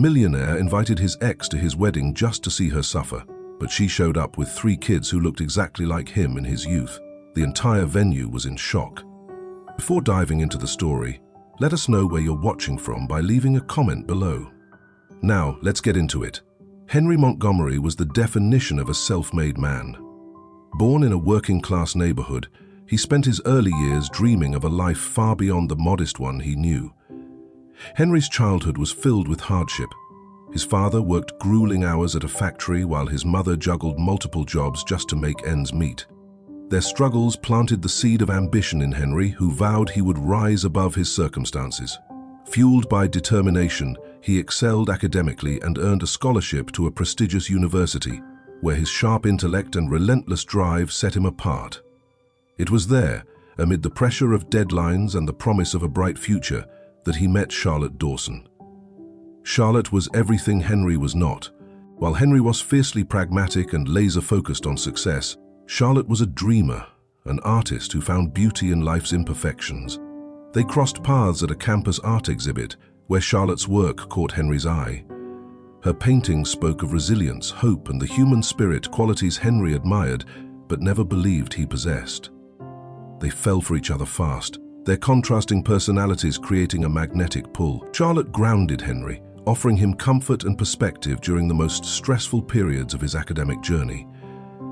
millionaire invited his ex to his wedding just to see her suffer, but she showed up with 3 kids who looked exactly like him in his youth. The entire venue was in shock. Before diving into the story, let us know where you're watching from by leaving a comment below. Now, let's get into it. Henry Montgomery was the definition of a self-made man. Born in a working-class neighborhood, he spent his early years dreaming of a life far beyond the modest one he knew. Henry's childhood was filled with hardship. His father worked grueling hours at a factory while his mother juggled multiple jobs just to make ends meet. Their struggles planted the seed of ambition in Henry, who vowed he would rise above his circumstances. Fueled by determination, he excelled academically and earned a scholarship to a prestigious university, where his sharp intellect and relentless drive set him apart. It was there, amid the pressure of deadlines and the promise of a bright future, that he met Charlotte Dawson. Charlotte was everything Henry was not. While Henry was fiercely pragmatic and laser-focused on success, Charlotte was a dreamer, an artist who found beauty in life's imperfections. They crossed paths at a campus art exhibit, where Charlotte's work caught Henry's eye. Her paintings spoke of resilience, hope, and the human spirit, qualities Henry admired but never believed he possessed. They fell for each other fast, their contrasting personalities creating a magnetic pull. Charlotte grounded Henry, offering him comfort and perspective during the most stressful periods of his academic journey.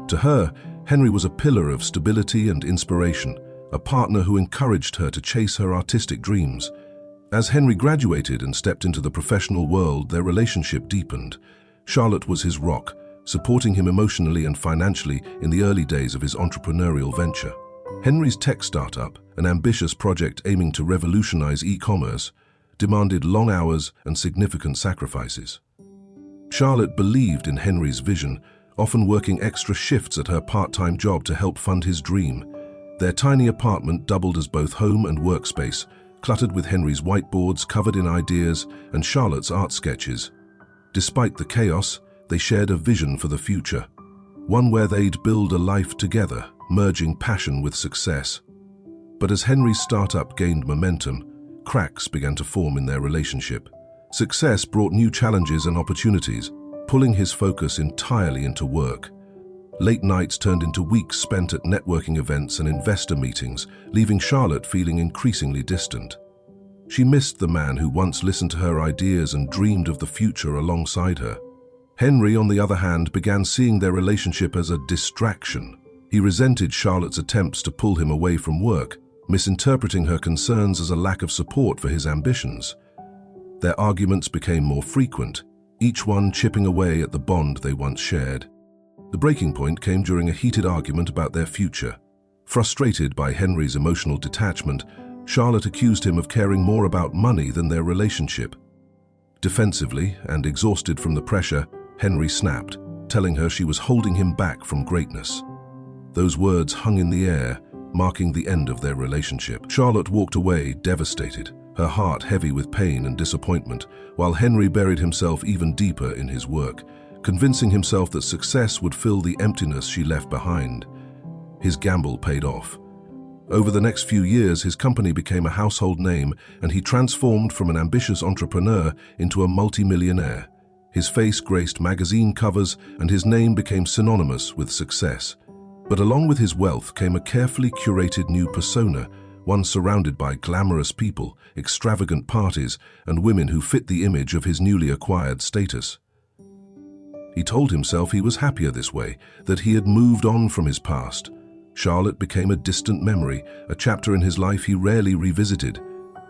To her, Henry was a pillar of stability and inspiration, a partner who encouraged her to chase her artistic dreams. As Henry graduated and stepped into the professional world, their relationship deepened. Charlotte was his rock, supporting him emotionally and financially in the early days of his entrepreneurial venture. Henry's tech startup, an ambitious project aiming to revolutionize e-commerce, demanded long hours and significant sacrifices. Charlotte believed in Henry's vision, often working extra shifts at her part-time job to help fund his dream. Their tiny apartment doubled as both home and workspace, cluttered with Henry's whiteboards covered in ideas and Charlotte's art sketches. Despite the chaos, they shared a vision for the future, one where they'd build a life together, merging passion with success. But as Henry's startup gained momentum, cracks began to form in their relationship. Success brought new challenges and opportunities, pulling his focus entirely into work. Late nights turned into weeks spent at networking events and investor meetings, leaving Charlotte feeling increasingly distant. She missed the man who once listened to her ideas and dreamed of the future alongside her. Henry, on the other hand, began seeing their relationship as a distraction. He resented Charlotte's attempts to pull him away from work, misinterpreting her concerns as a lack of support for his ambitions. Their arguments became more frequent, each one chipping away at the bond they once shared. The breaking point came during a heated argument about their future. Frustrated by Henry's emotional detachment, Charlotte accused him of caring more about money than their relationship. Defensively and exhausted from the pressure, Henry snapped, telling her she was holding him back from greatness. Those words hung in the air, marking the end of their relationship. Charlotte walked away devastated, her heart heavy with pain and disappointment, while Henry buried himself even deeper in his work, convincing himself that success would fill the emptiness she left behind. His gamble paid off. Over the next few years, his company became a household name, and he transformed from an ambitious entrepreneur into a multimillionaire. His face graced magazine covers, and his name became synonymous with success. But along with his wealth came a carefully curated new persona, one surrounded by glamorous people, extravagant parties, and women who fit the image of his newly acquired status. He told himself he was happier this way, that he had moved on from his past. Charlotte became a distant memory, a chapter in his life he rarely revisited.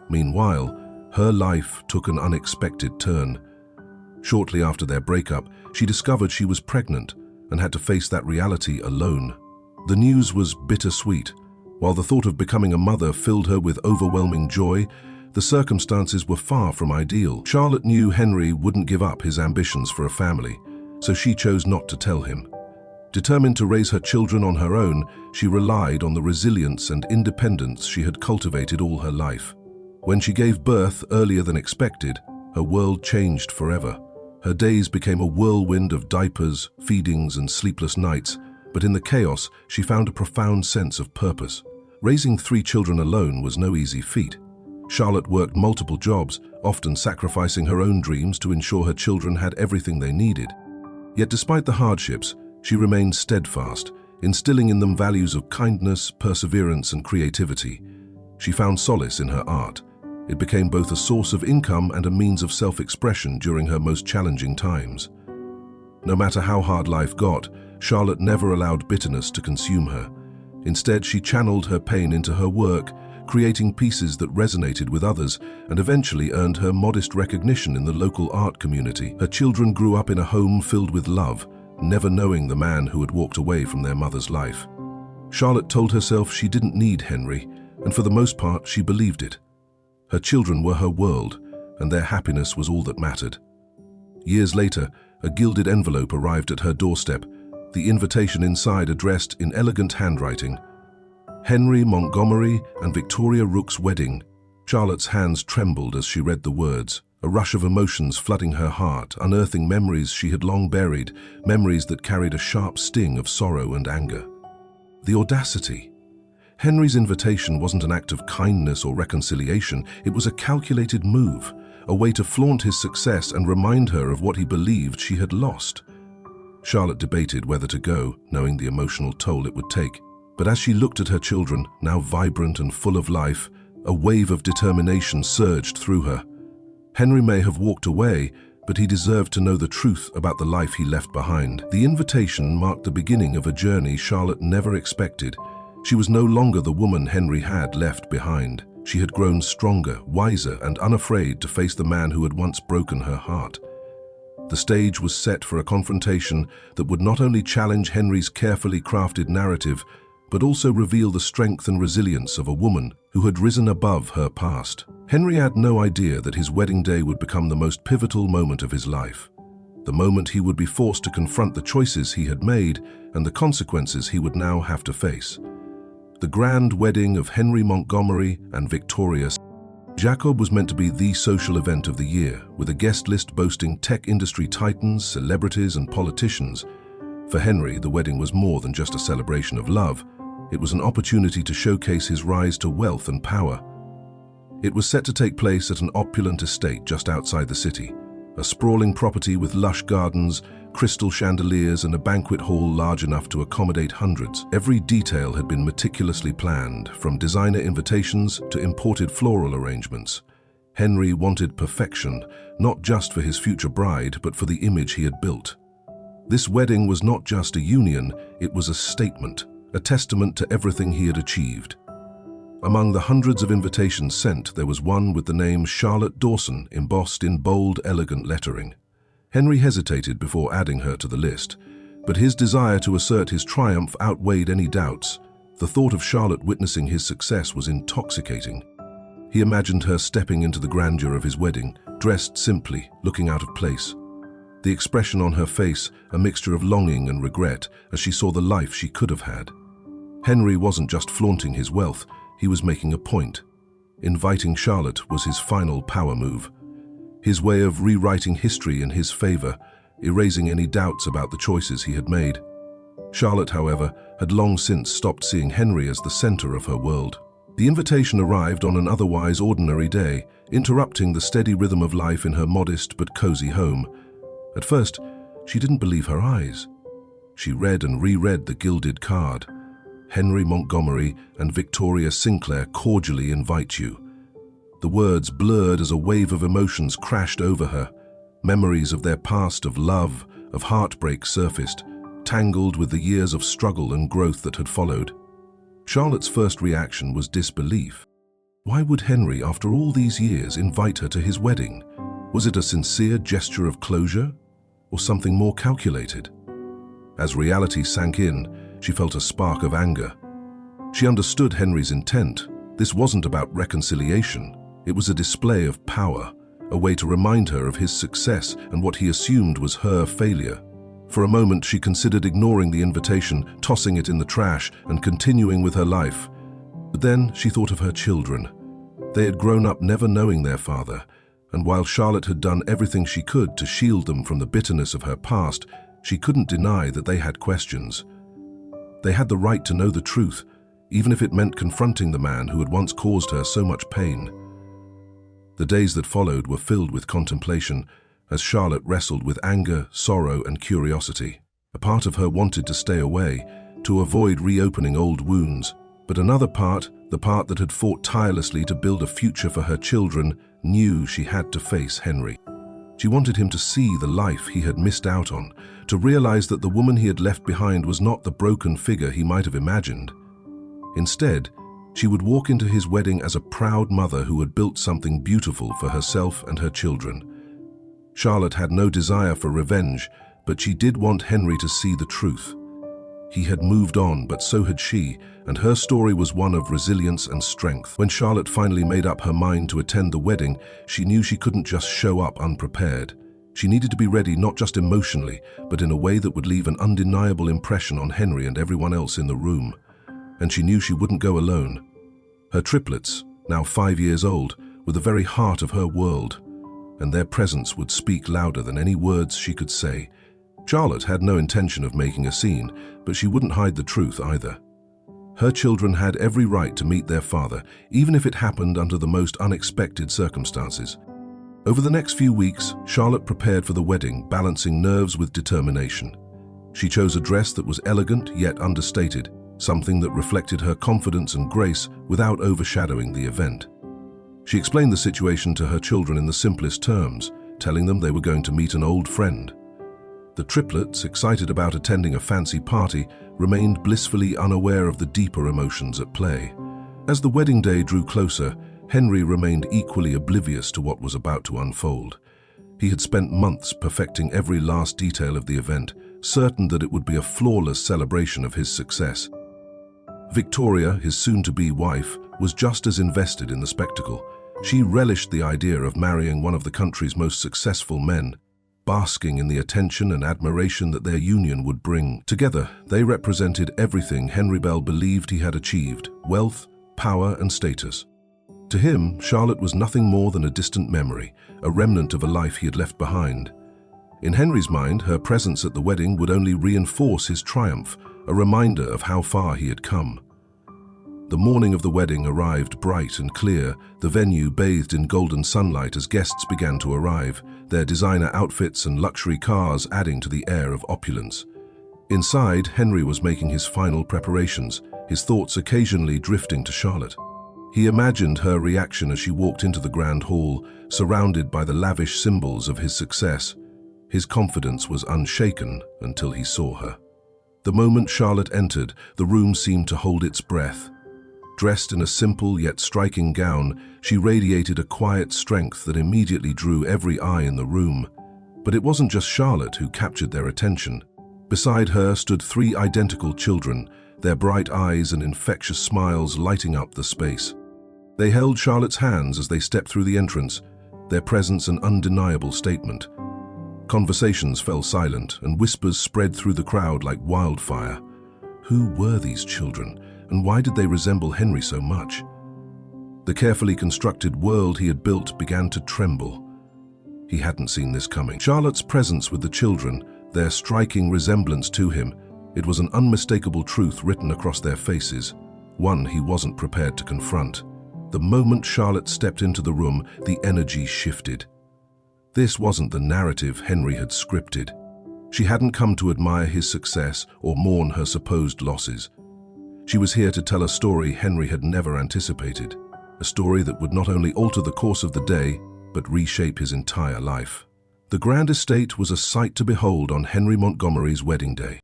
Meanwhile, her life took an unexpected turn. Shortly after their breakup, she discovered she was pregnant and had to face that reality alone. The news was bittersweet. While the thought of becoming a mother filled her with overwhelming joy, the circumstances were far from ideal. Charlotte knew Henry wouldn't give up his ambitions for a family, so she chose not to tell him. Determined to raise her children on her own, she relied on the resilience and independence she had cultivated all her life. When she gave birth earlier than expected, her world changed forever. Her days became a whirlwind of diapers, feedings, and sleepless nights, but in the chaos, she found a profound sense of purpose. Raising 3 children alone was no easy feat. Charlotte worked multiple jobs, often sacrificing her own dreams to ensure her children had everything they needed. Yet despite the hardships, she remained steadfast, instilling in them values of kindness, perseverance, and creativity. She found solace in her art. It became both a source of income and a means of self-expression during her most challenging times. No matter how hard life got, Charlotte never allowed bitterness to consume her. Instead, she channeled her pain into her work, creating pieces that resonated with others and eventually earned her modest recognition in the local art community. Her children grew up in a home filled with love, never knowing the man who had walked away from their mother's life. Charlotte told herself she didn't need Henry, and for the most part, she believed it. Her children were her world, and their happiness was all that mattered. Years later, a gilded envelope arrived at her doorstep, the invitation inside addressed in elegant handwriting, "Henry Montgomery and Victoria Rook's wedding." Charlotte's hands trembled as she read the words, a rush of emotions flooding her heart, unearthing memories she had long buried, memories that carried a sharp sting of sorrow and anger. The audacity! Henry's invitation wasn't an act of kindness or reconciliation, it was a calculated move, a way to flaunt his success and remind her of what he believed she had lost. Charlotte debated whether to go, knowing the emotional toll it would take. But as she looked at her children, now vibrant and full of life, a wave of determination surged through her. Henry may have walked away, but he deserved to know the truth about the life he left behind. The invitation marked the beginning of a journey Charlotte never expected. She was no longer the woman Henry had left behind. She had grown stronger, wiser, and unafraid to face the man who had once broken her heart. The stage was set for a confrontation that would not only challenge Henry's carefully crafted narrative, but also reveal the strength and resilience of a woman who had risen above her past. Henry had no idea that his wedding day would become the most pivotal moment of his life. The moment he would be forced to confront the choices he had made and the consequences he would now have to face. The grand wedding of Henry Montgomery and Victoria. Jacob was meant to be the social event of the year, with a guest list boasting tech industry titans, celebrities, and politicians. For Henry, the wedding was more than just a celebration of love. It was an opportunity to showcase his rise to wealth and power. It was set to take place at an opulent estate just outside the city, a sprawling property with lush gardens, crystal chandeliers, and a banquet hall large enough to accommodate hundreds. Every detail had been meticulously planned, from designer invitations to imported floral arrangements. Henry wanted perfection, not just for his future bride, but for the image he had built. This wedding was not just a union, it was a statement, a testament to everything he had achieved. Among the hundreds of invitations sent, there was one with the name Charlotte Dawson embossed in bold, elegant lettering. Henry hesitated before adding her to the list, but his desire to assert his triumph outweighed any doubts. The thought of Charlotte witnessing his success was intoxicating. He imagined her stepping into the grandeur of his wedding, dressed simply, looking out of place. The expression on her face, a mixture of longing and regret as she saw the life she could have had. Henry wasn't just flaunting his wealth, he was making a point. Inviting Charlotte was his final power move. His way of rewriting history in his favor, erasing any doubts about the choices he had made. Charlotte, however, had long since stopped seeing Henry as the center of her world. The invitation arrived on an otherwise ordinary day, interrupting the steady rhythm of life in her modest but cozy home. At first, she didn't believe her eyes. She read and reread the gilded card. "Henry Montgomery and Victoria Sinclair cordially invite you." The words blurred as a wave of emotions crashed over her. Memories of their past of love, of heartbreak surfaced, tangled with the years of struggle and growth that had followed. Charlotte's first reaction was disbelief. Why would Henry, after all these years, invite her to his wedding? Was it a sincere gesture of closure, or something more calculated? As reality sank in, she felt a spark of anger. She understood Henry's intent. This wasn't about reconciliation. It was a display of power, a way to remind her of his success and what he assumed was her failure. For a moment, she considered ignoring the invitation, tossing it in the trash, and continuing with her life. But then she thought of her children. They had grown up never knowing their father, and while Charlotte had done everything she could to shield them from the bitterness of her past, she couldn't deny that they had questions. They had the right to know the truth, even if it meant confronting the man who had once caused her so much pain. The days that followed were filled with contemplation, as Charlotte wrestled with anger, sorrow, and curiosity. A part of her wanted to stay away, to avoid reopening old wounds, but another part, the part that had fought tirelessly to build a future for her children, knew she had to face Henry. She wanted him to see the life he had missed out on, to realize that the woman he had left behind was not the broken figure he might have imagined. Instead, she would walk into his wedding as a proud mother who had built something beautiful for herself and her children. Charlotte had no desire for revenge, but she did want Henry to see the truth. He had moved on, but so had she, and her story was one of resilience and strength. When Charlotte finally made up her mind to attend the wedding, she knew she couldn't just show up unprepared. She needed to be ready not just emotionally, but in a way that would leave an undeniable impression on Henry and everyone else in the room. And she knew she wouldn't go alone. Her triplets, now 5 years old, were the very heart of her world, and their presence would speak louder than any words she could say. Charlotte had no intention of making a scene, but she wouldn't hide the truth either. Her children had every right to meet their father, even if it happened under the most unexpected circumstances. Over the next few weeks, Charlotte prepared for the wedding, balancing nerves with determination. She chose a dress that was elegant yet understated, something that reflected her confidence and grace without overshadowing the event. She explained the situation to her children in the simplest terms, telling them they were going to meet an old friend. The triplets, excited about attending a fancy party, remained blissfully unaware of the deeper emotions at play. As the wedding day drew closer, Henry remained equally oblivious to what was about to unfold. He had spent months perfecting every last detail of the event, certain that it would be a flawless celebration of his success. Victoria, his soon-to-be wife, was just as invested in the spectacle. She relished the idea of marrying one of the country's most successful men, basking in the attention and admiration that their union would bring. Together, they represented everything Henry Bell believed he had achieved: wealth, power, and status. To him, Charlotte was nothing more than a distant memory, a remnant of a life he had left behind. In Henry's mind, her presence at the wedding would only reinforce his triumph, a reminder of how far he had come. The morning of the wedding arrived bright and clear, the venue bathed in golden sunlight as guests began to arrive, their designer outfits and luxury cars adding to the air of opulence. Inside, Henry was making his final preparations, his thoughts occasionally drifting to Charlotte. He imagined her reaction as she walked into the grand hall, surrounded by the lavish symbols of his success. His confidence was unshaken until he saw her. The moment Charlotte entered, the room seemed to hold its breath. Dressed in a simple yet striking gown, she radiated a quiet strength that immediately drew every eye in the room. But it wasn't just Charlotte who captured their attention. Beside her stood 3 identical children, their bright eyes and infectious smiles lighting up the space. They held Charlotte's hands as they stepped through the entrance, their presence an undeniable statement. Conversations fell silent, and whispers spread through the crowd like wildfire. Who were these children, and why did they resemble Henry so much? The carefully constructed world he had built began to tremble. He hadn't seen this coming. Charlotte's presence with the children, their striking resemblance to him, it was an unmistakable truth written across their faces, one he wasn't prepared to confront. The moment Charlotte stepped into the room, the energy shifted. This wasn't the narrative Henry had scripted. She hadn't come to admire his success or mourn her supposed losses. She was here to tell a story Henry had never anticipated, a story that would not only alter the course of the day, but reshape his entire life. The grand estate was a sight to behold on Henry Montgomery's wedding day.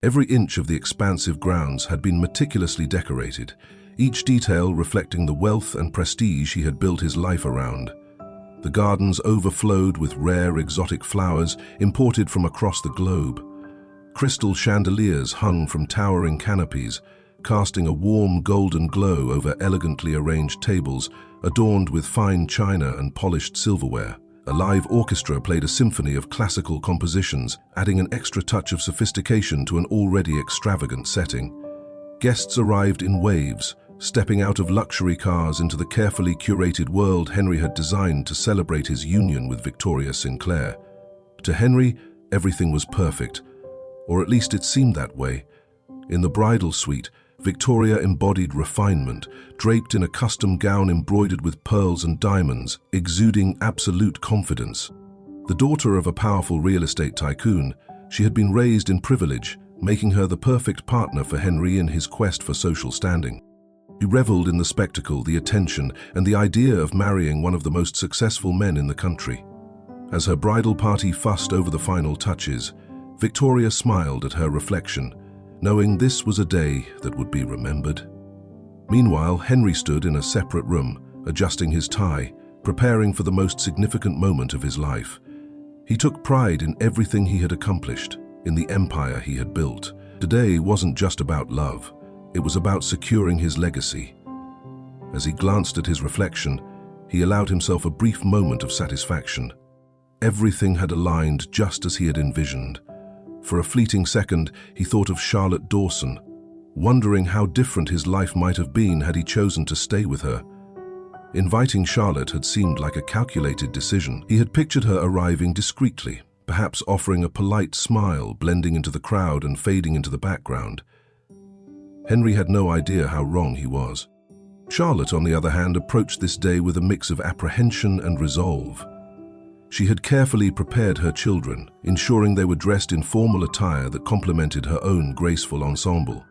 Every inch of the expansive grounds had been meticulously decorated, each detail reflecting the wealth and prestige he had built his life around. The gardens overflowed with rare exotic flowers imported from across the globe. Crystal chandeliers hung from towering canopies, casting a warm golden glow over elegantly arranged tables adorned with fine china and polished silverware. A live orchestra played a symphony of classical compositions, adding an extra touch of sophistication to an already extravagant setting. Guests arrived in waves, stepping out of luxury cars into the carefully curated world Henry had designed to celebrate his union with Victoria Sinclair. To Henry, everything was perfect, or at least it seemed that way. In the bridal suite, Victoria embodied refinement, draped in a custom gown embroidered with pearls and diamonds, exuding absolute confidence. The daughter of a powerful real estate tycoon, she had been raised in privilege, making her the perfect partner for Henry in his quest for social standing. He reveled in the spectacle, the attention, and the idea of marrying one of the most successful men in the country. As her bridal party fussed over the final touches, Victoria smiled at her reflection, knowing this was a day that would be remembered. Meanwhile, Henry stood in a separate room, adjusting his tie, preparing for the most significant moment of his life. He took pride in everything he had accomplished, in the empire he had built. Today wasn't just about love, it was about securing his legacy. As he glanced at his reflection, he allowed himself a brief moment of satisfaction. Everything had aligned just as he had envisioned. For a fleeting second, he thought of Charlotte Dawson, wondering how different his life might have been had he chosen to stay with her. Inviting Charlotte had seemed like a calculated decision. He had pictured her arriving discreetly, perhaps offering a polite smile, blending into the crowd and fading into the background. Henry had no idea how wrong he was. Charlotte, on the other hand, approached this day with a mix of apprehension and resolve. She had carefully prepared her children, ensuring they were dressed in formal attire that complemented her own graceful ensemble.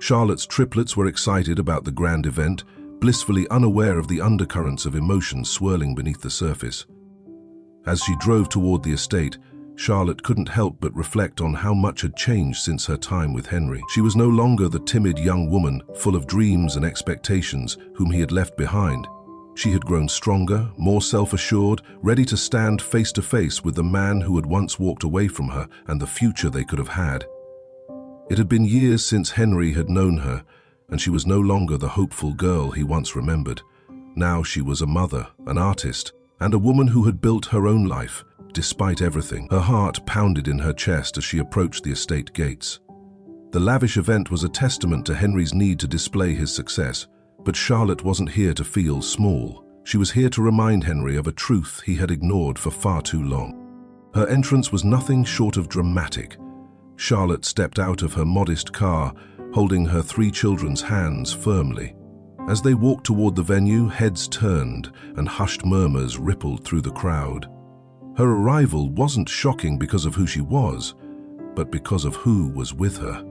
Charlotte's triplets were excited about the grand event, blissfully unaware of the undercurrents of emotion swirling beneath the surface. As she drove toward the estate, Charlotte couldn't help but reflect on how much had changed since her time with Henry. She was no longer the timid young woman, full of dreams and expectations, whom he had left behind. She had grown stronger, more self-assured, ready to stand face to face with the man who had once walked away from her and the future they could have had. It had been years since Henry had known her, and she was no longer the hopeful girl he once remembered. Now she was a mother, an artist, and a woman who had built her own life, despite everything. Her heart pounded in her chest as she approached the estate gates. The lavish event was a testament to Henry's need to display his success. But Charlotte wasn't here to feel small. She was here to remind Henry of a truth he had ignored for far too long. Her entrance was nothing short of dramatic. Charlotte stepped out of her modest car, holding her 3 children's hands firmly. As they walked toward the venue, heads turned and hushed murmurs rippled through the crowd. Her arrival wasn't shocking because of who she was, but because of who was with her.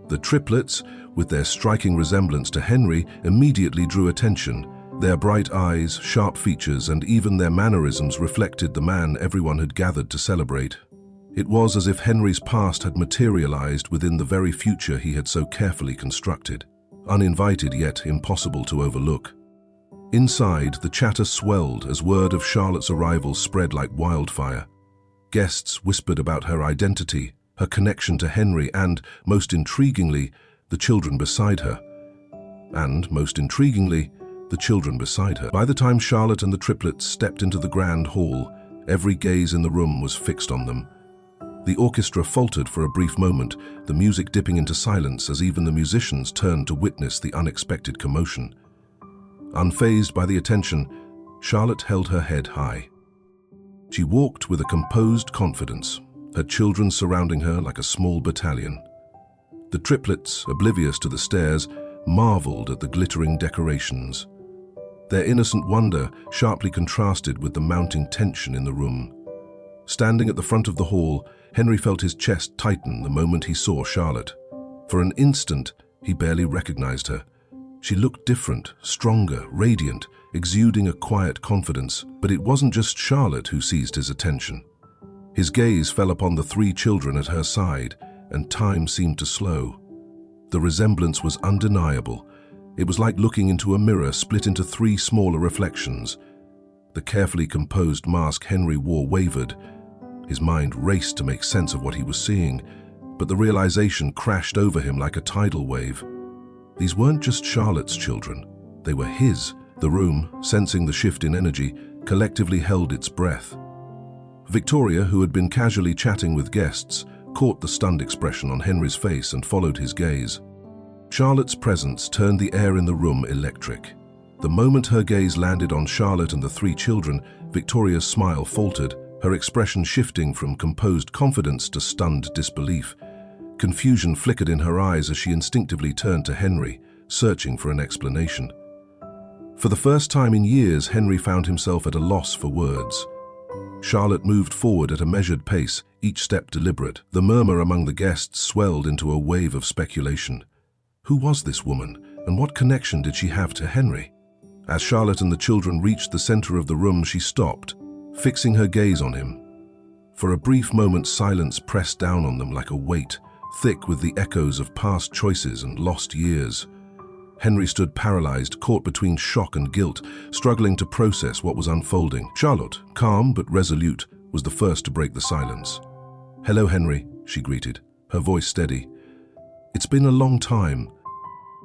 The triplets, with their striking resemblance to Henry, immediately drew attention. Their bright eyes, sharp features, and even their mannerisms reflected the man everyone had gathered to celebrate. It was as if Henry's past had materialized within the very future he had so carefully constructed, uninvited yet impossible to overlook. Inside, the chatter swelled as word of Charlotte's arrival spread like wildfire. Guests whispered about her identity, her connection to Henry, and, most intriguingly, the children beside her. By the time Charlotte and the triplets stepped into the grand hall, every gaze in the room was fixed on them. The orchestra faltered for a brief moment, the music dipping into silence as even the musicians turned to witness the unexpected commotion. Unfazed by the attention, Charlotte held her head high. She walked with a composed confidence, her children surrounding her like a small battalion. The triplets, oblivious to the stares, marveled at the glittering decorations. Their innocent wonder sharply contrasted with the mounting tension in the room. Standing at the front of the hall, Henry felt his chest tighten the moment he saw Charlotte. For an instant, he barely recognized her. She looked different, stronger, radiant, exuding a quiet confidence. But it wasn't just Charlotte who seized his attention. His gaze fell upon the 3 children at her side, and time seemed to slow. The resemblance was undeniable. It was like looking into a mirror split into 3 smaller reflections. The carefully composed mask Henry wore wavered. His mind raced to make sense of what he was seeing, but the realization crashed over him like a tidal wave. These weren't just Charlotte's children, they were his. The room, sensing the shift in energy, collectively held its breath. Victoria, who had been casually chatting with guests, caught the stunned expression on Henry's face and followed his gaze. Charlotte's presence turned the air in the room electric. The moment her gaze landed on Charlotte and the 3 children, Victoria's smile faltered, her expression shifting from composed confidence to stunned disbelief. Confusion flickered in her eyes as she instinctively turned to Henry, searching for an explanation. For the first time in years, Henry found himself at a loss for words. Charlotte moved forward at a measured pace, each step deliberate. The murmur among the guests swelled into a wave of speculation. Who was this woman, and what connection did she have to Henry? As Charlotte and the children reached the center of the room, she stopped, fixing her gaze on him. For a brief moment, silence pressed down on them like a weight, thick with the echoes of past choices and lost years. Henry stood paralyzed, caught between shock and guilt, struggling to process what was unfolding. Charlotte, calm but resolute, was the first to break the silence. "Hello, Henry," she greeted, her voice steady. "It's been a long time."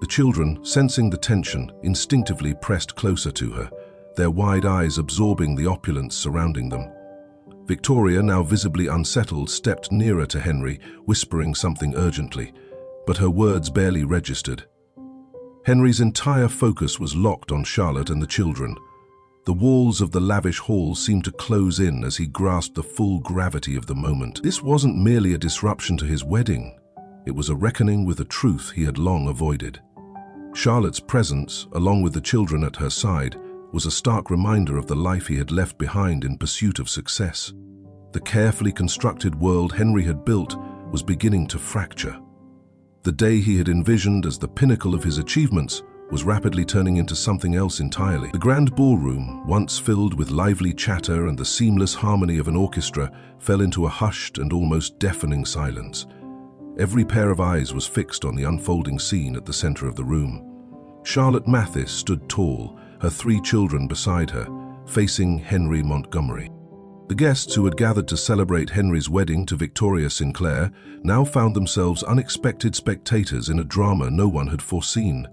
The children, sensing the tension, instinctively pressed closer to her, their wide eyes absorbing the opulence surrounding them. Victoria, now visibly unsettled, stepped nearer to Henry, whispering something urgently, but her words barely registered. Henry's entire focus was locked on Charlotte and the children. The walls of the lavish hall seemed to close in as he grasped the full gravity of the moment. This wasn't merely a disruption to his wedding. It was a reckoning with a truth he had long avoided. Charlotte's presence, along with the children at her side, was a stark reminder of the life he had left behind in pursuit of success. The carefully constructed world Henry had built was beginning to fracture. The day he had envisioned as the pinnacle of his achievements was rapidly turning into something else entirely. The grand ballroom, once filled with lively chatter and the seamless harmony of an orchestra, fell into a hushed and almost deafening silence. Every pair of eyes was fixed on the unfolding scene at the center of the room. Charlotte Mathis stood tall, her 3 children beside her, facing Henry Montgomery. The guests who had gathered to celebrate Henry's wedding to Victoria Sinclair now found themselves unexpected spectators in a drama no one had foreseen.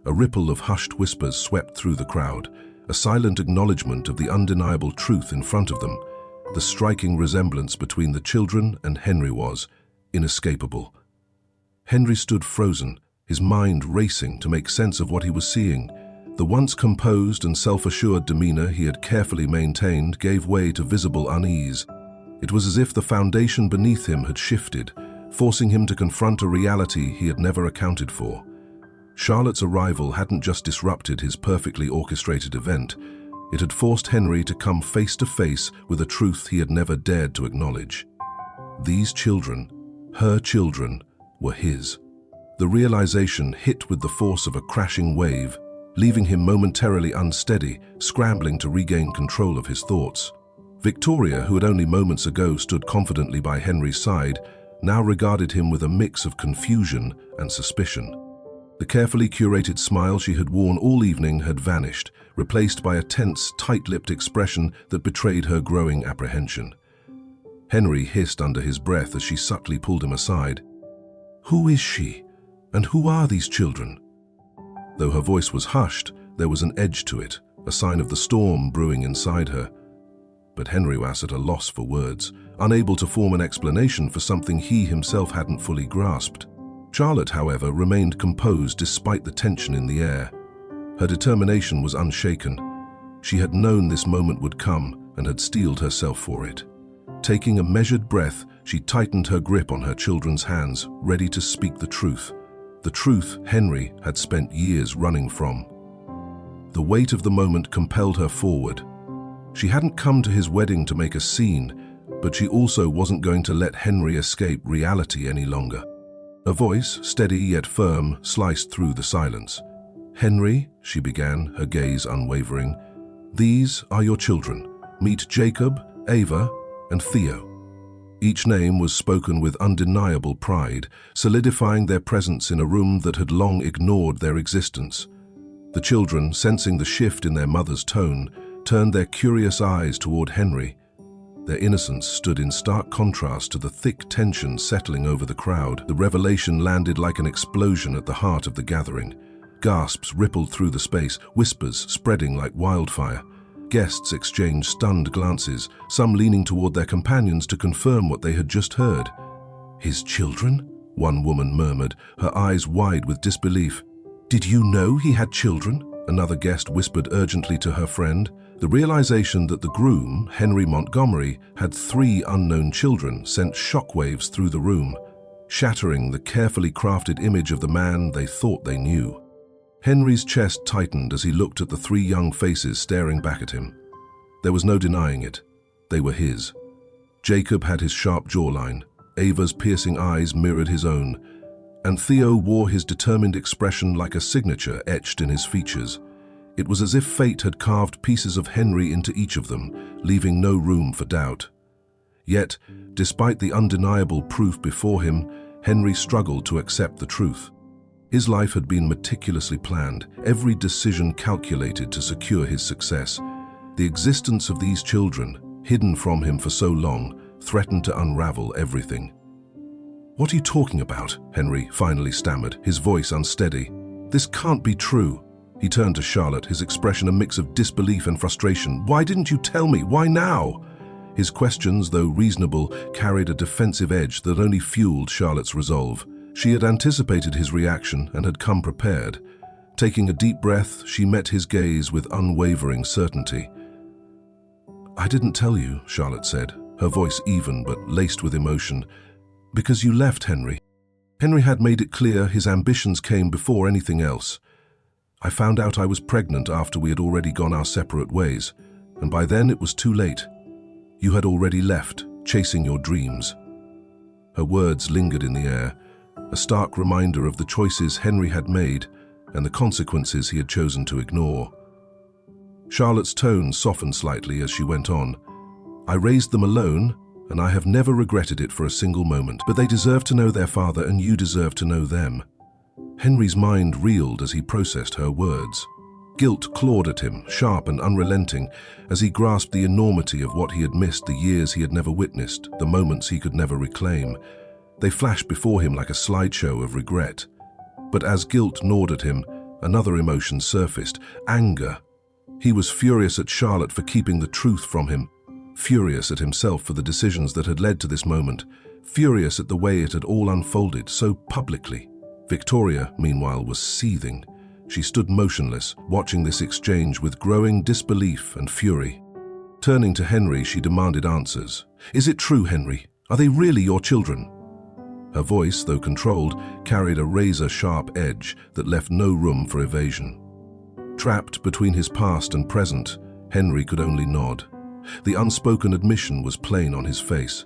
A ripple of hushed whispers swept through the crowd, a silent acknowledgement of the undeniable truth in front of them. The striking resemblance between the children and Henry was inescapable. Henry stood frozen, his mind racing to make sense of what he was seeing. The once composed and self-assured demeanor he had carefully maintained gave way to visible unease. It was as if the foundation beneath him had shifted, forcing him to confront a reality he had never accounted for. Charlotte's arrival hadn't just disrupted his perfectly orchestrated event, it had forced Henry to come face to face with a truth he had never dared to acknowledge. These children, her children, were his. The realization hit with the force of a crashing wave, leaving him momentarily unsteady, scrambling to regain control of his thoughts. Victoria, who had only moments ago stood confidently by Henry's side, now regarded him with a mix of confusion and suspicion. The carefully curated smile she had worn all evening had vanished, replaced by a tense, tight-lipped expression that betrayed her growing apprehension. Henry hissed under his breath as she subtly pulled him aside. "Who is she? And who are these children?" Though her voice was hushed, there was an edge to it, a sign of the storm brewing inside her. But Henry was at a loss for words, unable to form an explanation for something he himself hadn't fully grasped. Charlotte, however, remained composed despite the tension in the air. Her determination was unshaken. She had known this moment would come and had steeled herself for it. Taking a measured breath, she tightened her grip on her children's hands, ready to speak the truth Henry had spent years running from. The weight of the moment compelled her forward. She hadn't come to his wedding to make a scene, but she also wasn't going to let Henry escape reality any longer. A voice, steady yet firm, sliced through the silence. "Henry," she began, her gaze unwavering, "these are your children. Meet Jacob, Ava, and Theo." Each name was spoken with undeniable pride, solidifying their presence in a room that had long ignored their existence. The children, sensing the shift in their mother's tone, turned their curious eyes toward Henry. Their innocence stood in stark contrast to the thick tension settling over the crowd. The revelation landed like an explosion at the heart of the gathering. Gasps rippled through the space, whispers spreading like wildfire. Guests exchanged stunned glances, some leaning toward their companions to confirm what they had just heard. "His children?" one woman murmured, her eyes wide with disbelief. "Did you know he had children?" another guest whispered urgently to her friend. The realization that the groom, Henry Montgomery, had 3 unknown children sent shockwaves through the room. shattering the carefully crafted image of the man they thought they knew. Henry's chest tightened as he looked at the three young faces staring back at him. There was no denying it. They were his. Jacob had his sharp jawline, Ava's piercing eyes mirrored his own, and Theo wore his determined expression like a signature etched in his features. It was as if fate had carved pieces of Henry into each of them, leaving no room for doubt. Yet, despite the undeniable proof before him, Henry struggled to accept the truth. His life had been meticulously planned, every decision calculated to secure his success. The existence of these children, hidden from him for so long, threatened to unravel everything. "What are you talking about?" Henry finally stammered, his voice unsteady. "This can't be true." He turned to Charlotte, his expression a mix of disbelief and frustration. "Why didn't you tell me? Why now?" His questions, though reasonable, carried a defensive edge that only fueled Charlotte's resolve. She had anticipated his reaction and had come prepared. Taking a deep breath, she met his gaze with unwavering certainty. "I didn't tell you," Charlotte said, her voice even but laced with emotion, "because you left Henry. Henry had made it clear his ambitions came before anything else. I found out I was pregnant after we had already gone our separate ways, and by then it was too late. You had already left, chasing your dreams." Her words lingered in the air, a stark reminder of the choices Henry had made and the consequences he had chosen to ignore. Charlotte's tone softened slightly as she went on. "I raised them alone, and I have never regretted it for a single moment, but they deserve to know their father and you deserve to know them." Henry's mind reeled as he processed her words. Guilt clawed at him, sharp and unrelenting, as he grasped the enormity of what he had missed, the years he had never witnessed, the moments he could never reclaim. They flashed before him like a slideshow of regret. But as guilt gnawed at him, another emotion surfaced: anger. He was furious at Charlotte for keeping the truth from him, furious at himself for the decisions that had led to this moment, furious at the way it had all unfolded so publicly. Victoria, meanwhile, was seething. She stood motionless, watching this exchange with growing disbelief and fury. Turning to Henry, she demanded answers. "Is it true, Henry? Are they really your children?" Her voice, though controlled, carried a razor-sharp edge that left no room for evasion. Trapped between his past and present, Henry could only nod. The unspoken admission was plain on his face.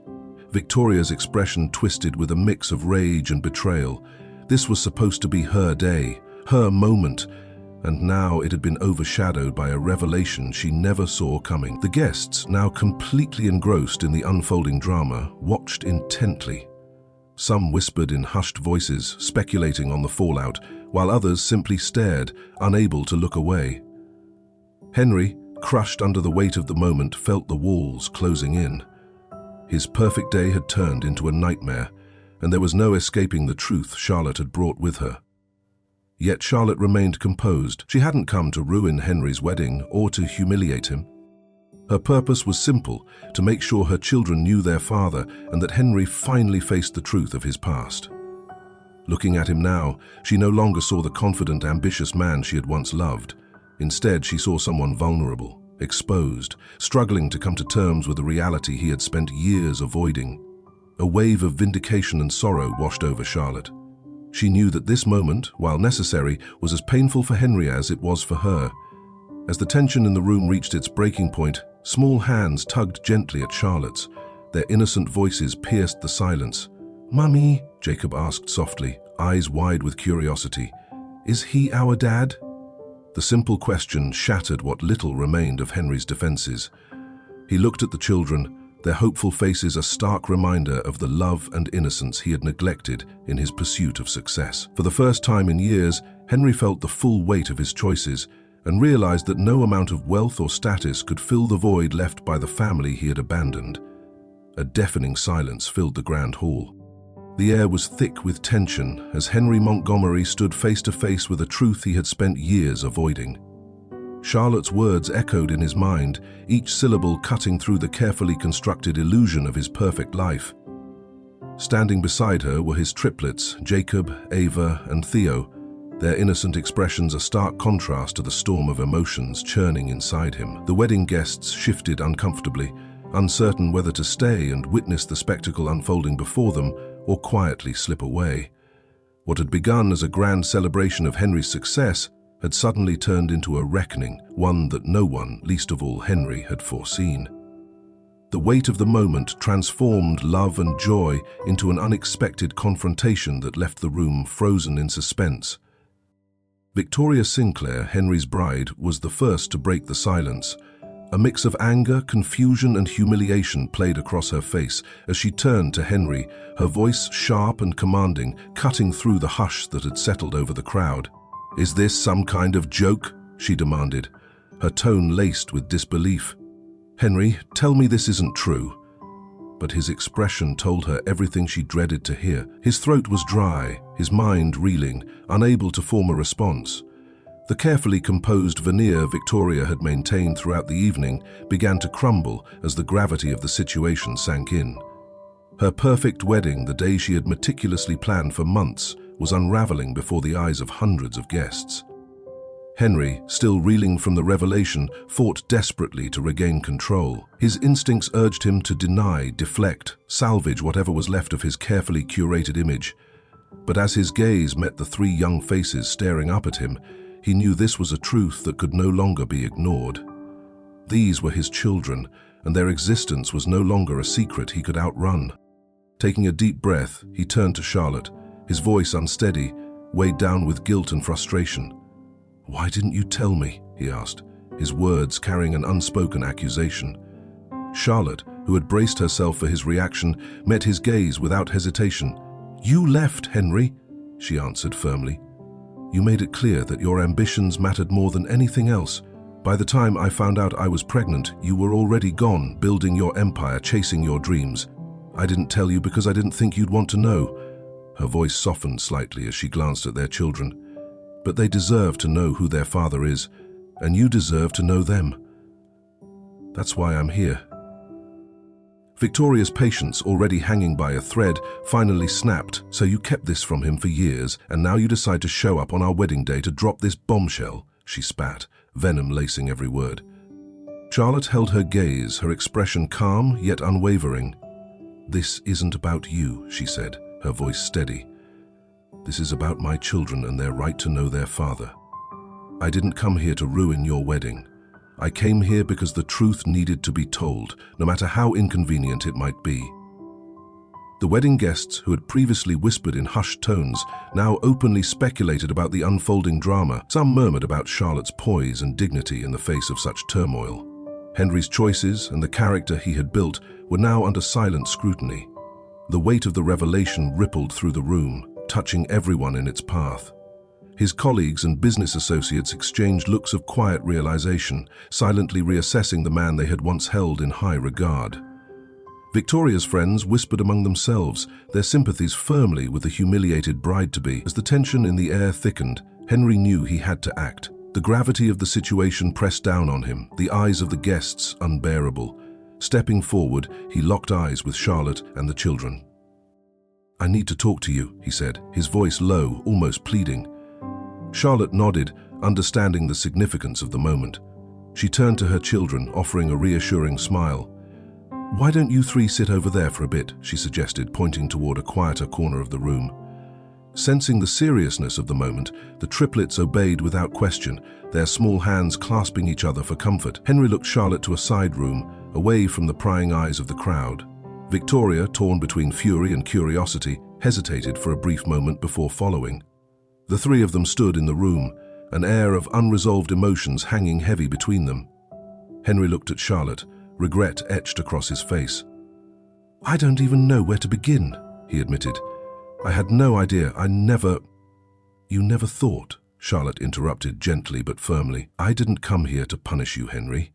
Victoria's expression twisted with a mix of rage and betrayal. This was supposed to be her day, her moment, and now it had been overshadowed by a revelation she never saw coming. The guests, now completely engrossed in the unfolding drama, watched intently. Some whispered in hushed voices, speculating on the fallout, while others simply stared, unable to look away. Henry, crushed under the weight of the moment, felt the walls closing in. His perfect day had turned into a nightmare, and there was no escaping the truth Charlotte had brought with her. Yet Charlotte remained composed. She hadn't come to ruin Henry's wedding or to humiliate him. Her purpose was simple: to make sure her children knew their father and that Henry finally faced the truth of his past. Looking at him now, she no longer saw the confident, ambitious man she had once loved. Instead, she saw someone vulnerable, exposed, struggling to come to terms with the reality he had spent years avoiding. A wave of vindication and sorrow washed over Charlotte. She knew that this moment, while necessary, was as painful for Henry as it was for her. As the tension in the room reached its breaking point, small hands tugged gently at Charlotte's. Their innocent voices pierced the silence. "Mummy," Jacob asked softly, eyes wide with curiosity, "is he our dad?" The simple question shattered what little remained of Henry's defenses. He looked at the children, their hopeful faces a stark reminder of the love and innocence he had neglected in his pursuit of success. For the first time in years, Henry felt the full weight of his choices and realized that no amount of wealth or status could fill the void left by the family he had abandoned. A deafening silence filled the grand hall. The air was thick with tension as Henry Montgomery stood face to face with a truth he had spent years avoiding. Charlotte's words echoed in his mind, each syllable cutting through the carefully constructed illusion of his perfect life. Standing beside her were his triplets, Jacob, Ava, and Theo, their innocent expressions a stark contrast to the storm of emotions churning inside him. The wedding guests shifted uncomfortably, uncertain whether to stay and witness the spectacle unfolding before them or quietly slip away. What had begun as a grand celebration of Henry's success had suddenly turned into a reckoning, one that no one, least of all Henry, had foreseen. The weight of the moment transformed love and joy into an unexpected confrontation that left the room frozen in suspense. Victoria Sinclair, Henry's bride, was the first to break the silence. A mix of anger, confusion, and humiliation played across her face as she turned to Henry, her voice sharp and commanding, cutting through the hush that had settled over the crowd. "Is this some kind of joke?" she demanded, her tone laced with disbelief. "Henry, tell me this isn't true." But his expression told her everything she dreaded to hear. His throat was dry, his mind reeling, unable to form a response. The carefully composed veneer Victoria had maintained throughout the evening began to crumble as the gravity of the situation sank in. Her perfect wedding, the day she had meticulously planned for months, was unraveling before the eyes of hundreds of guests. Henry, still reeling from the revelation, fought desperately to regain control. His instincts urged him to deny, deflect, salvage whatever was left of his carefully curated image. But as his gaze met the three young faces staring up at him, he knew this was a truth that could no longer be ignored. These were his children, and their existence was no longer a secret he could outrun. Taking a deep breath, he turned to Charlotte, his voice unsteady, weighed down with guilt and frustration. "Why didn't you tell me?" he asked, his words carrying an unspoken accusation. Charlotte, who had braced herself for his reaction, met his gaze without hesitation. "You left, Henry," she answered firmly. "You made it clear that your ambitions mattered more than anything else. By the time I found out I was pregnant, you were already gone, building your empire, chasing your dreams. I didn't tell you because I didn't think you'd want to know." Her voice softened slightly as she glanced at their children. "But they deserve to know who their father is, and you deserve to know them. That's why I'm here." Victoria's patience, already hanging by a thread, finally snapped. "So you kept this from him for years, and now you decide to show up on our wedding day to drop this bombshell," she spat, venom lacing every word. Charlotte held her gaze, her expression calm yet unwavering. "This isn't about you," she said, her voice steady. "This is about my children and their right to know their father. I didn't come here to ruin your wedding. I came here because the truth needed to be told, no matter how inconvenient it might be." The wedding guests, who had previously whispered in hushed tones, now openly speculated about the unfolding drama. Some murmured about Charlotte's poise and dignity in the face of such turmoil. Henry's choices and the character he had built were now under silent scrutiny. The weight of the revelation rippled through the room, touching everyone in its path. His colleagues and business associates exchanged looks of quiet realization, silently reassessing the man they had once held in high regard. Victoria's friends whispered among themselves, their sympathies firmly with the humiliated bride-to-be. As the tension in the air thickened, Henry knew he had to act. The gravity of the situation pressed down on him, the eyes of the guests unbearable. Stepping forward, he locked eyes with Charlotte and the children. "I need to talk to you," he said, his voice low, almost pleading. Charlotte nodded, understanding the significance of the moment. She turned to her children, offering a reassuring smile. "Why don't you three sit over there for a bit?" she suggested, pointing toward a quieter corner of the room. Sensing the seriousness of the moment, the triplets obeyed without question, their small hands clasping each other for comfort. Henry looked Charlotte to a side room, away from the prying eyes of the crowd. Victoria, torn between fury and curiosity, hesitated for a brief moment before following. The three of them stood in the room, an air of unresolved emotions hanging heavy between them. Henry looked at Charlotte, regret etched across his face. "I don't even know where to begin," he admitted. "I had no idea. You never thought," Charlotte interrupted gently but firmly. "I didn't come here to punish you, Henry.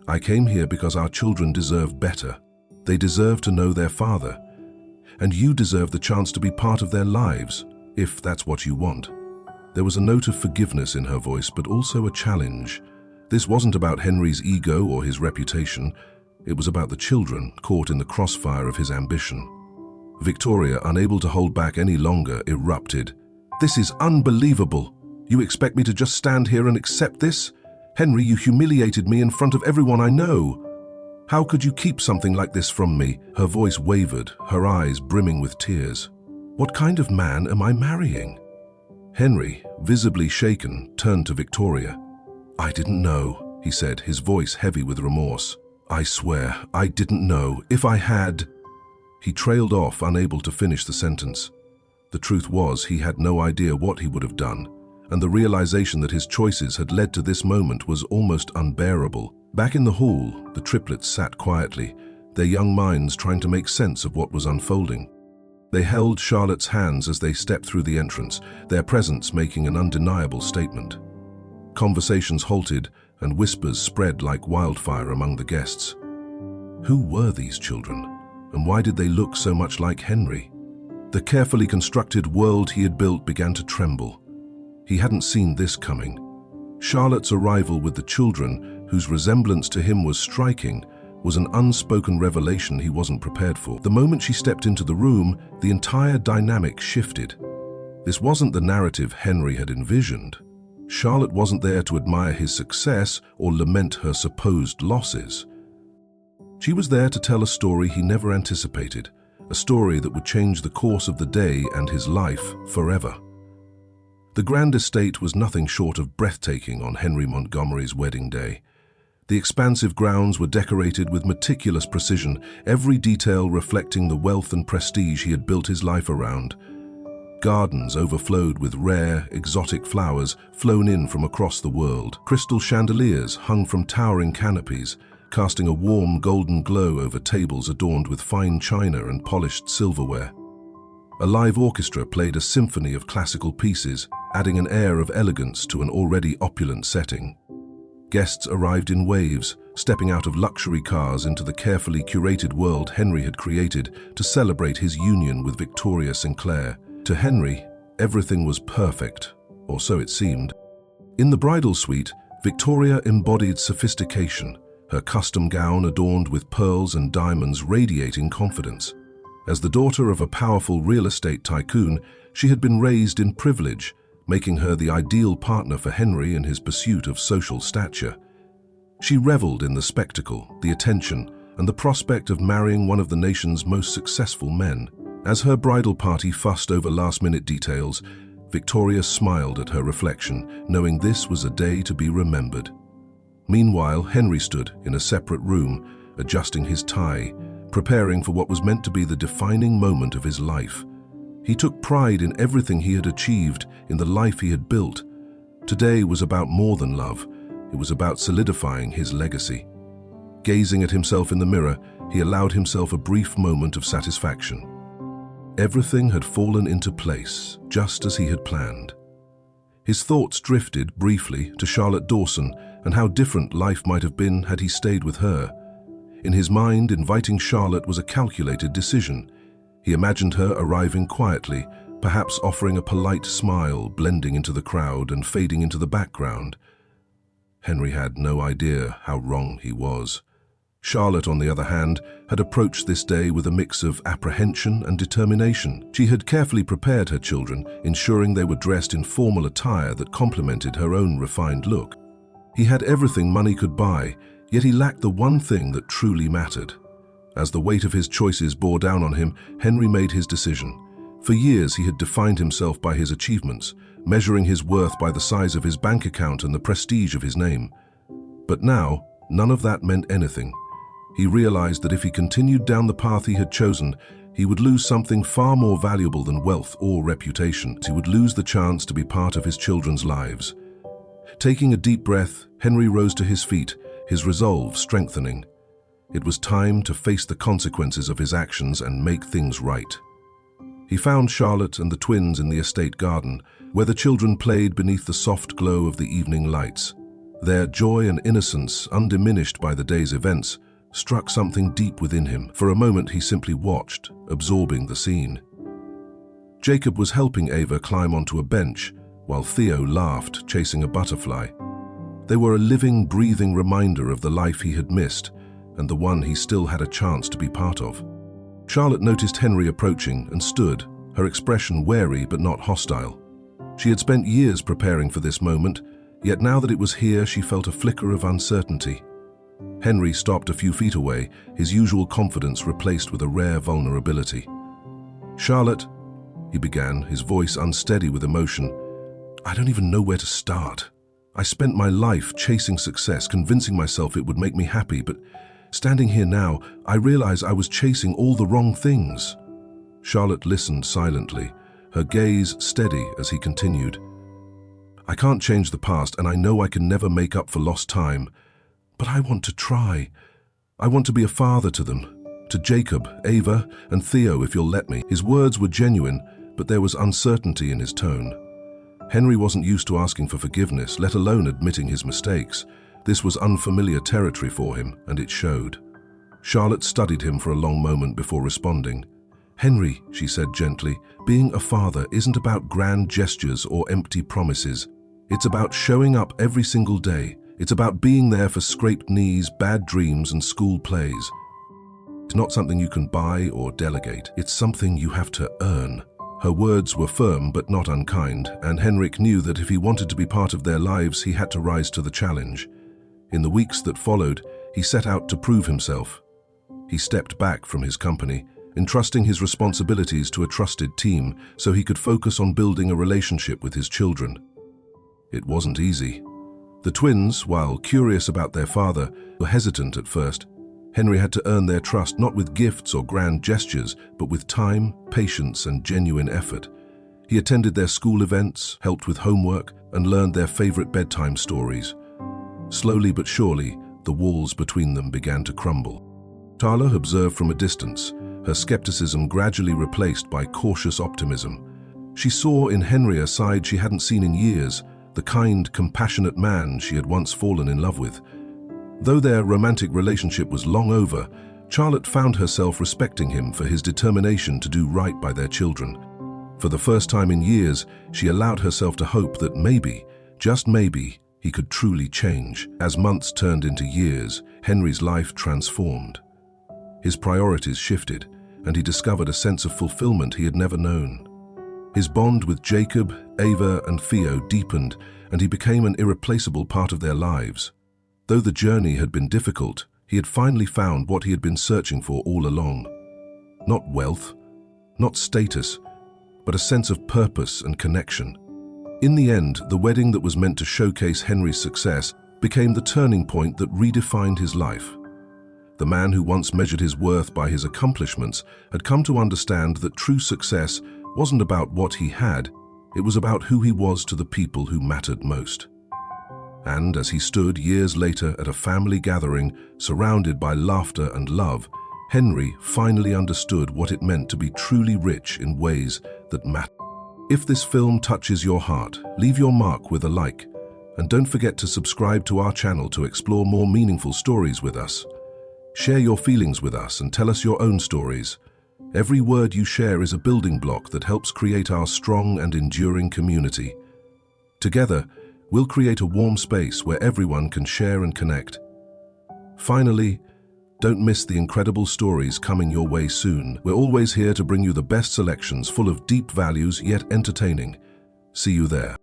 I came here because our children deserve better. They deserve to know their father. And you deserve the chance to be part of their lives, if that's what you want." There was a note of forgiveness in her voice, but also a challenge. This wasn't about Henry's ego or his reputation. It was about the children caught in the crossfire of his ambition. Victoria, unable to hold back any longer, erupted. "This is unbelievable. You expect me to just stand here and accept this? Henry, you humiliated me in front of everyone I know. How could you keep something like this from me?" Her voice wavered, her eyes brimming with tears. What kind of man am I marrying? Henry, visibly shaken, turned to Victoria. I didn't know, he said, his voice heavy with remorse. I swear, I didn't know. If I had... He trailed off, unable to finish the sentence. The truth was, he had no idea what he would have done, and the realization that his choices had led to this moment was almost unbearable. Back in the hall, the triplets sat quietly, their young minds trying to make sense of what was unfolding. They held Charlotte's hands as they stepped through the entrance, their presence making an undeniable statement. Conversations halted, and whispers spread like wildfire among the guests. Who were these children, and why did they look so much like Henry? The carefully constructed world he had built began to tremble. He hadn't seen this coming. Charlotte's arrival with the children, whose resemblance to him was striking, was an unspoken revelation he wasn't prepared for. The moment she stepped into the room, the entire dynamic shifted. This wasn't the narrative Henry had envisioned. Charlotte wasn't there to admire his success or lament her supposed losses. She was there to tell a story he never anticipated, a story that would change the course of the day and his life forever. The grand estate was nothing short of breathtaking on Henry Montgomery's wedding day. The expansive grounds were decorated with meticulous precision, every detail reflecting the wealth and prestige he had built his life around. Gardens overflowed with rare, exotic flowers flown in from across the world. Crystal chandeliers hung from towering canopies, casting a warm golden glow over tables adorned with fine china and polished silverware. A live orchestra played a symphony of classical pieces, adding an air of elegance to an already opulent setting. Guests arrived in waves, stepping out of luxury cars into the carefully curated world Henry had created to celebrate his union with Victoria Sinclair. To Henry, everything was perfect, or so it seemed. In the bridal suite, Victoria embodied sophistication, her custom gown adorned with pearls and diamonds radiating confidence. As the daughter of a powerful real estate tycoon, she had been raised in privilege, making her the ideal partner for Henry in his pursuit of social stature. She reveled in the spectacle, the attention, and the prospect of marrying one of the nation's most successful men. As her bridal party fussed over last-minute details, Victoria smiled at her reflection, knowing this was a day to be remembered. Meanwhile, Henry stood in a separate room, adjusting his tie, preparing for what was meant to be the defining moment of his life. He took pride in everything he had achieved, in the life he had built. Today was about more than love. It was about solidifying his legacy. Gazing at himself in the mirror, he allowed himself a brief moment of satisfaction. Everything had fallen into place, just as he had planned. His thoughts drifted briefly to Charlotte Dawson and how different life might have been had he stayed with her. In his mind, inviting Charlotte was a calculated decision. He imagined her arriving quietly, perhaps offering a polite smile, blending into the crowd and fading into the background. Henry had no idea how wrong he was. Charlotte, on the other hand, had approached this day with a mix of apprehension and determination. She had carefully prepared her children, ensuring they were dressed in formal attire that complemented her own refined look. He had everything money could buy, yet he lacked the one thing that truly mattered. As the weight of his choices bore down on him, Henry made his decision. For years he had defined himself by his achievements, measuring his worth by the size of his bank account and the prestige of his name. But now, none of that meant anything. He realized that if he continued down the path he had chosen, he would lose something far more valuable than wealth or reputation. He would lose the chance to be part of his children's lives. Taking a deep breath, Henry rose to his feet, his resolve strengthening. It was time to face the consequences of his actions and make things right. He found Charlotte and the twins in the estate garden, where the children played beneath the soft glow of the evening lights. Their joy and innocence, undiminished by the day's events, struck something deep within him. For a moment he simply watched, absorbing the scene. Jacob was helping Ava climb onto a bench, while Theo laughed, chasing a butterfly. They were a living, breathing reminder of the life he had missed, and the one he still had a chance to be part of. Charlotte noticed Henry approaching and stood, her expression wary but not hostile. She had spent years preparing for this moment, yet now that it was here, she felt a flicker of uncertainty. Henry stopped a few feet away, his usual confidence replaced with a rare vulnerability. "Charlotte," he began, his voice unsteady with emotion. "I don't even know where to start. I spent my life chasing success, convincing myself it would make me happy, but standing here now, I realize I was chasing all the wrong things." Charlotte listened silently, her gaze steady as he continued. "I can't change the past, and I know I can never make up for lost time, but I want to try. I want to be a father to them, to Jacob, Ava, and Theo, if you'll let me." His words were genuine, but there was uncertainty in his tone. Henry wasn't used to asking for forgiveness, let alone admitting his mistakes. This was unfamiliar territory for him, and it showed. Charlotte studied him for a long moment before responding. "Henry," she said gently, "being a father isn't about grand gestures or empty promises. It's about showing up every single day. It's about being there for scraped knees, bad dreams, and school plays. It's not something you can buy or delegate. It's something you have to earn." Her words were firm but not unkind, and Henrik knew that if he wanted to be part of their lives, he had to rise to the challenge. In the weeks that followed, he set out to prove himself. He stepped back from his company, entrusting his responsibilities to a trusted team so he could focus on building a relationship with his children. It wasn't easy. The twins, while curious about their father, were hesitant at first. Henry had to earn their trust not with gifts or grand gestures, but with time, patience, and genuine effort. He attended their school events, helped with homework, and learned their favorite bedtime stories. Slowly but surely, the walls between them began to crumble. Tala observed from a distance, her skepticism gradually replaced by cautious optimism. She saw in Henry a side she hadn't seen in years, the kind, compassionate man she had once fallen in love with. Though their romantic relationship was long over, Charlotte found herself respecting him for his determination to do right by their children. For the first time in years, she allowed herself to hope that maybe, just maybe, he could truly change. As months turned into years, Henry's life transformed. His priorities shifted, and he discovered a sense of fulfillment he had never known. His bond with Jacob, Ava, and Theo deepened, and he became an irreplaceable part of their lives. Though the journey had been difficult, he had finally found what he had been searching for all along. Not wealth, not status, but a sense of purpose and connection. In the end, the wedding that was meant to showcase Henry's success became the turning point that redefined his life. The man who once measured his worth by his accomplishments had come to understand that true success wasn't about what he had, it was about who he was to the people who mattered most. And as he stood years later at a family gathering, surrounded by laughter and love, Henry finally understood what it meant to be truly rich in ways that matter. If this film touches your heart, leave your mark with a like, and don't forget to subscribe to our channel to explore more meaningful stories with us. Share your feelings with us and tell us your own stories. Every word you share is a building block that helps create our strong and enduring community. Together, we'll create a warm space where everyone can share and connect. Finally, don't miss the incredible stories coming your way soon. We're always here to bring you the best selections full of deep values yet entertaining. See you there.